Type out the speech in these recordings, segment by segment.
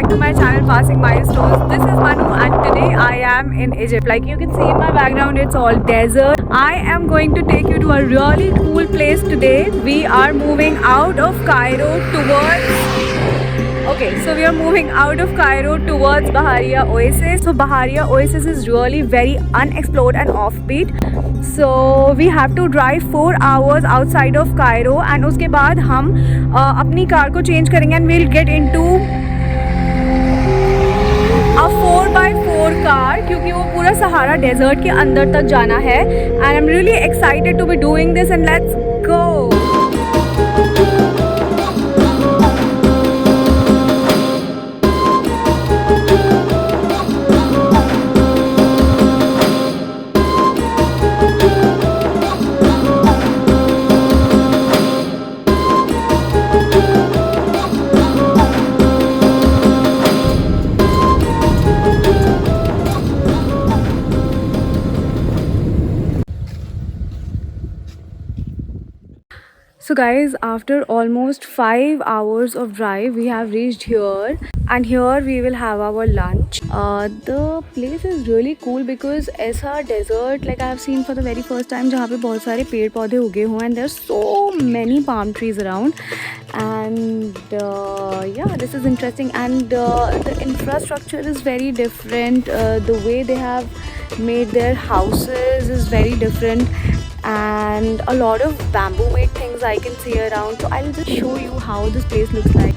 back to my channel Passing Milestones. This is Manu and today I am in Egypt. Like you can see in my background, it's all desert. I am going to take you to a really cool place today. We are moving out of Cairo towards Baharia Oasis. So Baharia Oasis is really very unexplored and offbeat. So we have to drive 4 hours outside of Cairo and उसके बाद हम अपनी car को change करेंगे and we'll get into a 4x4 car क्योंकि वो पूरा Sahara desert के अंदर तक जाना है and I'm really excited to be doing this and let's go. So guys, after almost 5 hours of drive, we have reached here and here we will have our lunch. The place is really cool because ऐसा desert like I have seen for the very first time जहाँ पे बहुत सारे पेड़ पौधे उगे हुए and there are so many palm trees around and yeah, this is interesting and the infrastructure is very different. The way they have made their houses is very different and a lot of bamboo made things I can see around, so I'll just show you how this place looks like.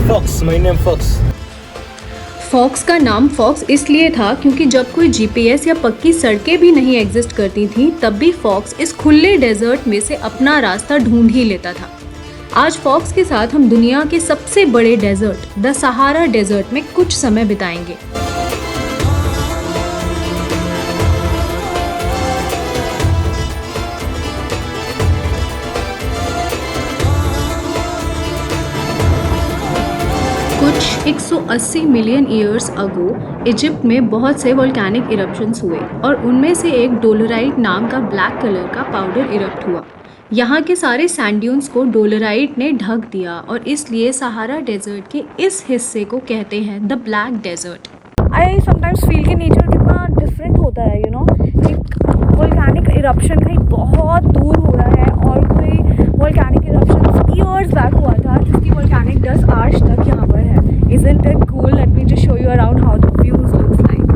Fox, my name Fox. Fox का नाम fox इसलिए था क्योंकि जब कोई GPS या पक्की सड़कें भी नहीं एग्जिस्ट करती थी तब भी फॉक्स इस खुले डेजर्ट में से अपना रास्ता ढूंढ ही लेता था। आज फॉक्स के साथ हम दुनिया के सबसे बड़े डेजर्ट द सहारा डेजर्ट में कुछ समय बिताएंगे। कुछ 180 मिलियन ईयर्स अगो इजिप्ट में बहुत से वोल्केनिक इरप्शंस हुए और उनमें से एक डोलोराइट नाम का ब्लैक कलर का पाउडर इरप्ट हुआ। यहाँ के सारे सैंड ड्यून्स को डोलोराइट ने ढक दिया और इसलिए सहारा डेजर्ट के इस हिस्से को कहते हैं the black desert. I sometimes feel कि नेचर कितना डिफरेंट होता है, यू नो, एक वोल्केनिक इरप्शन कहीं बहुत दूर हो रहा है और कोई वोल्केनिक इरप्शन ईयर्स बैक हुआ था जिसकी वोल्केनिक डस्ट आज तक यहाँ पर है। Isn't it cool? Let me just show you around how the views looks like.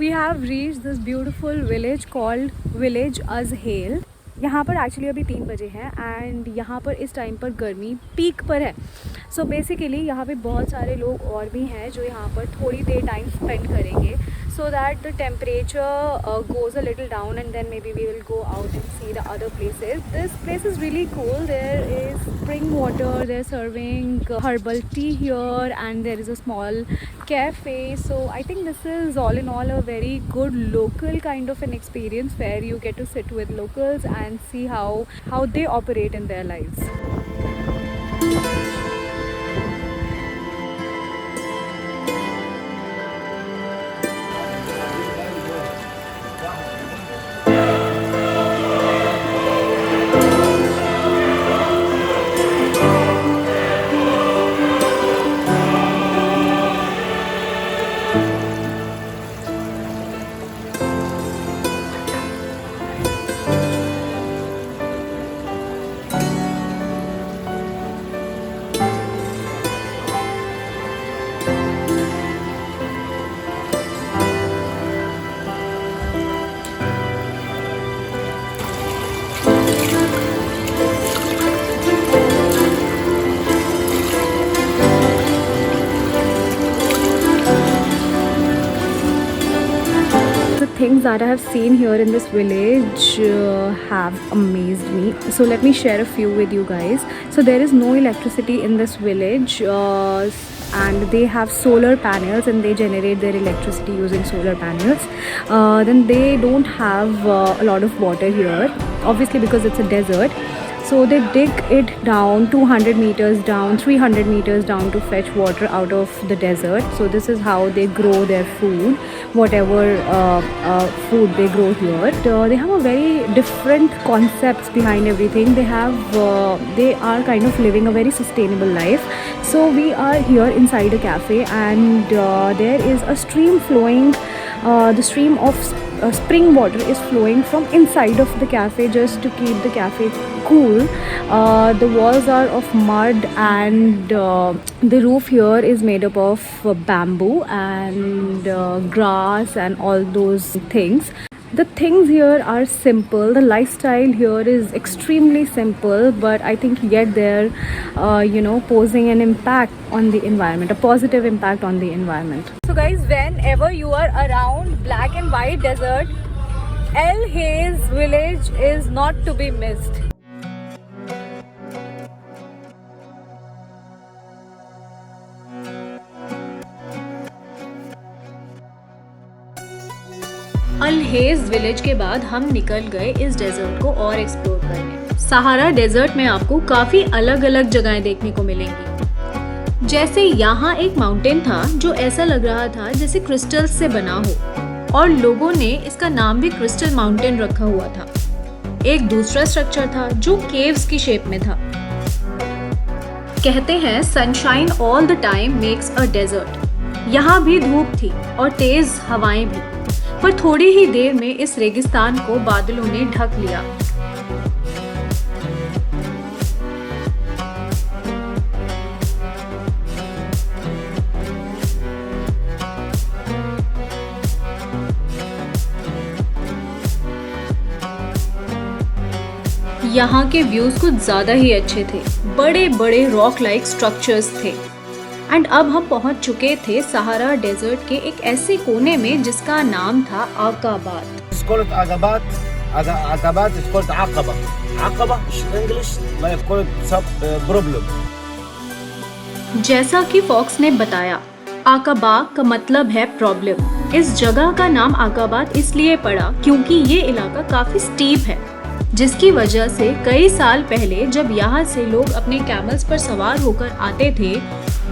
we have reached this beautiful village called Village Azhel. यहाँ पर एक्चुअली अभी 3 बजे हैं एंड यहाँ पर इस टाइम पर गर्मी पीक पर है. सो बेसिकली यहाँ पे बहुत सारे लोग और भी हैं जो यहाँ पर थोड़ी देर टाइम स्पेंड करेंगे so that the temperature goes a little down, and then maybe we will go out and see the other places. This place is really cool. There is spring water, they're serving herbal tea here, and there is a small cafe. So I think this is all in all a very good local kind of an experience where you get to sit with locals and see how they operate in their lives. Things that I have seen here in this village have amazed me. So let me share a few with you guys. So there is no electricity in this village and they have solar panels and they generate their electricity using solar panels. Then they don't have a lot of water here, obviously because it's a desert. So they dig it down 200 meters down, 300 meters down to fetch water out of the desert. So this is how they grow their food, whatever food they grow here. They have a very different concepts behind everything. They are kind of living a very sustainable life. So we are here inside a cafe and there is a stream flowing. The stream of spring water is flowing from inside of the cafe just to keep the cafe cool. The walls are of mud and the roof here is made up of bamboo and grass and all those things. The things here are simple. The lifestyle here is extremely simple, but I think yet they're posing an impact on the environment, a positive impact on the environment. So guys, whenever you are around black and white desert, El Hayes village is not to be missed. Al Hayz village के बाद हम निकल गए इस desert को और explore करने. Sahara desert में आपको काफी अलग अलग जगहें देखने को मिलेंगी. जैसे यहाँ एक माउंटेन था जो ऐसा लग रहा था जैसे क्रिस्टल से बना हो और लोगों ने इसका नाम भी क्रिस्टल माउंटेन रखा हुआ था. एक दूसरा स्ट्रक्चर था जो केव्स की शेप में था. कहते हैं sunshine all the time makes a desert. यहाँ भी धूप थी और तेज हवाएं भी, पर थोड़ी ही देर में इस रेगिस्तान को बादलों ने ढक लिया. यहाँ के व्यूज कुछ ज्यादा ही अच्छे थे. बड़े बड़े रॉक लाइक स्ट्रक्चर्स थे. एंड अब हम पहुंच चुके थे सहारा डेजर्ट के एक ऐसे कोने में जिसका नाम था आकाबात. It's called Agabat. Agabat is called Aqaba. Aqaba in English like called sub problem. जैसा कि फॉक्स ने बताया, आकाबा का मतलब है प्रॉब्लम. इस जगह का नाम आकाबात इसलिए पड़ा क्योंकि ये इलाका काफी स्टीप है, जिसकी वजह से कई साल पहले जब यहाँ से लोग अपने कैमल्स पर सवार होकर आते थे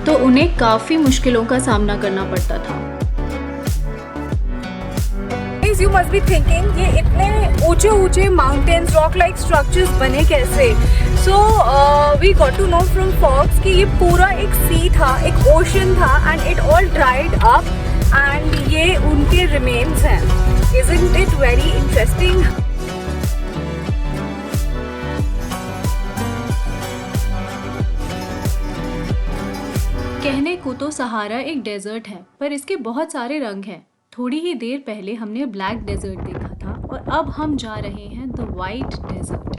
तो उन्हें काफी मुश्किलों का सामना करना पड़ता था. You must be thinking ये इतने ऊंचे ऊंचे mountains, rock like structures बने कैसे? So we got to know from Fox कि ये पूरा एक sea था, एक ocean था and it all dried up and ये उनके remains हैं. Isn't it very interesting? कहने को तो सहारा एक डेजर्ट है, पर इसके बहुत सारे रंग हैं. थोड़ी ही देर पहले हमने ब्लैक डेजर्ट देखा था और अब हम जा रहे हैं the white desert.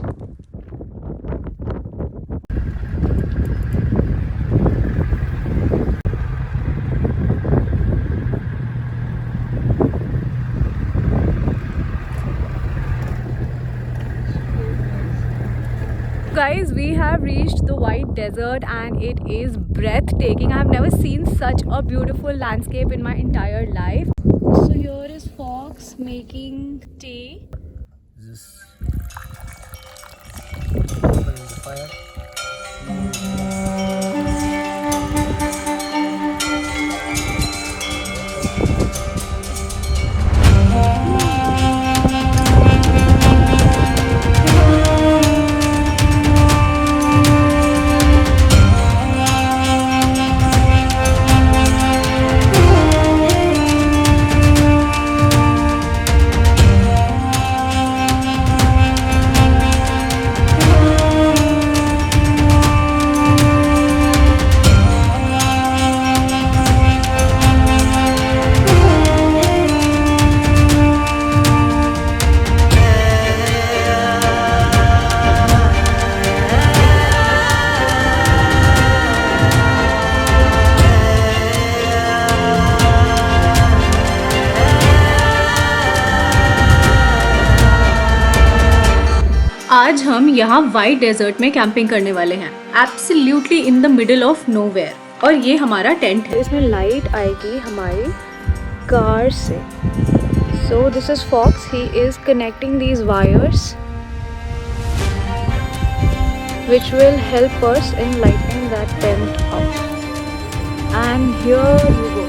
Guys, we have reached the white desert and it is breathtaking. I have never seen such a beautiful landscape in my entire life. So here is Fox making tea. This opening the fire. आज हम यहाँ white desert में camping करने वाले हैं, absolutely in the middle of nowhere. और ये हमारा टेंट है। इसमें लाइट आएगी हमारी कार से। So this is Fox. He is connecting these wires which will help us in lighting that tent up. And here you go.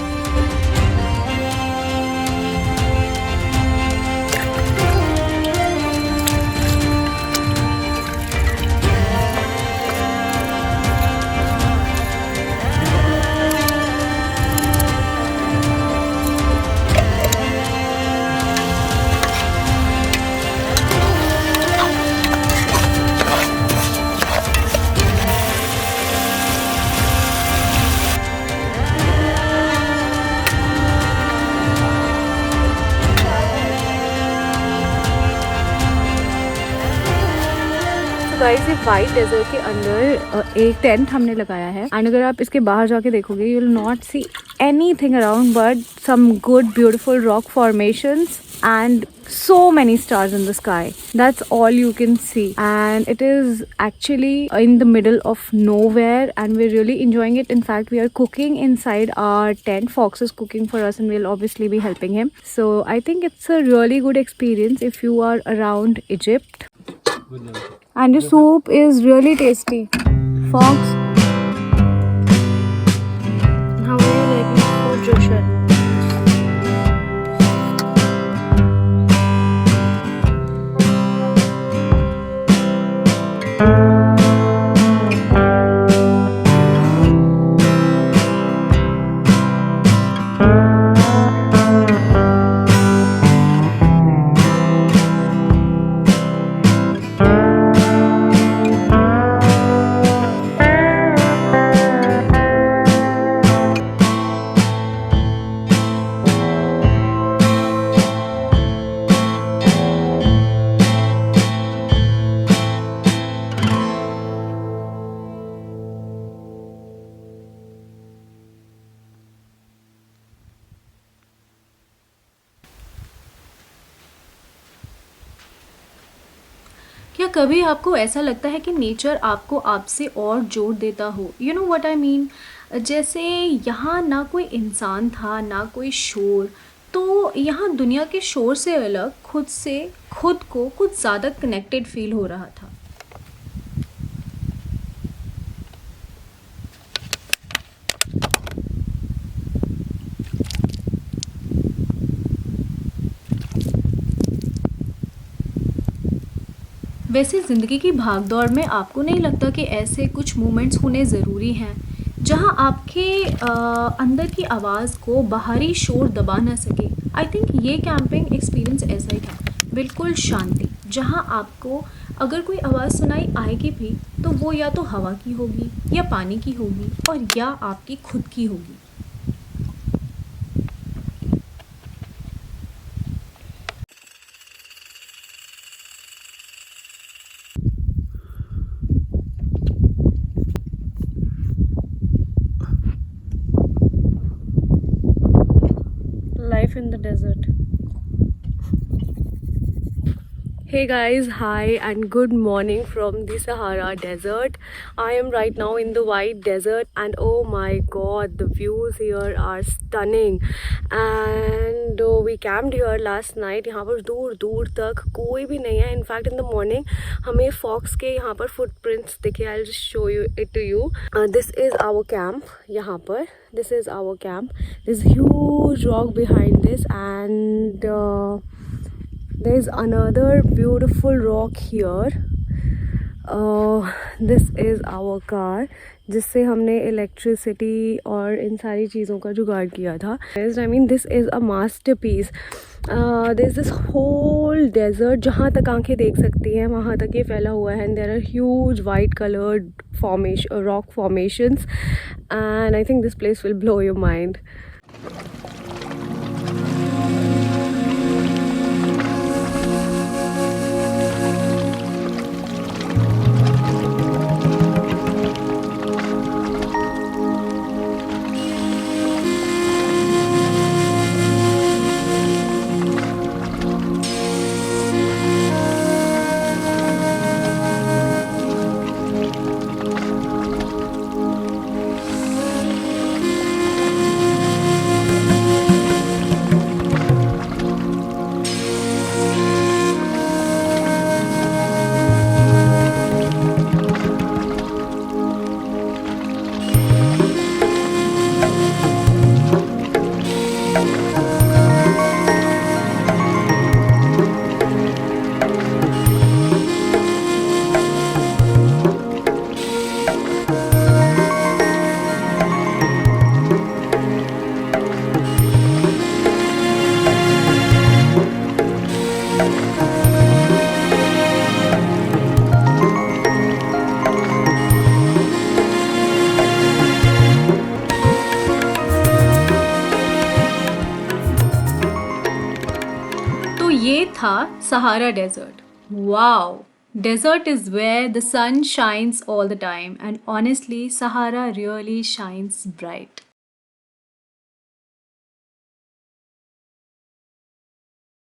Guys, ये white desert के अंदर एक टेंट हमने लगाया है एंड अगर आप इसके बाहर जाके देखोगे you will not see anything around but some good beautiful rock formations and so many stars in the sky. That's all you can see, and it is actually in the middle of nowhere and we're really enjoying it. In fact, we are cooking inside our tent. Fox is cooking for us and we'll obviously be helping him. So I think it's a really good experience if you are around Egypt. And the soup is really tasty. Fox, how are you liking food, Joshua? क्या कभी आपको ऐसा लगता है कि nature आपको आपसे और जोड़ देता हो? You know what I mean. जैसे यहाँ ना कोई इंसान था ना कोई शोर, तो यहाँ दुनिया के शोर से अलग खुद से खुद को कुछ ज़्यादा कनेक्टेड फील हो रहा था। वैसे ज़िंदगी की भागदौड़ में आपको नहीं लगता कि ऐसे कुछ मोमेंट्स होने ज़रूरी हैं जहां आपके अंदर की आवाज़ को बाहरी शोर दबा ना सके? आई थिंक ये कैंपिंग एक्सपीरियंस ऐसा ही था, बिल्कुल शांति, जहां आपको अगर कोई आवाज़ सुनाई आएगी भी तो वो या तो हवा की होगी या पानी की होगी और या आपकी खुद की होगी। life in the desert. Hey guys, hi and good morning from the Sahara Desert. I am right now in the White Desert and oh my god, the views here are stunning. And we camped here last night. यहाँ पर दूर दूर तक कोई भी नहीं है. In fact, in the morning हमें fox के यहाँ पर footprints दिखे. I'll just show it to you. This is our camp. यहाँ पर this is our camp. There's huge rock behind this and there's another beautiful rock here. This is our car जिससे हमने electricity और इन सारी चीज़ों का जुगाड़ किया था. I mean this is a masterpiece. There's this whole desert जहाँ तक आंखें देख सकती हैं वहाँ तक ये फैला हुआ है and there are huge white colored rock formations and I think this place will blow your mind. ये था Sahara desert. Wow, desert is where the sun shines all the time and honestly Sahara really shines bright.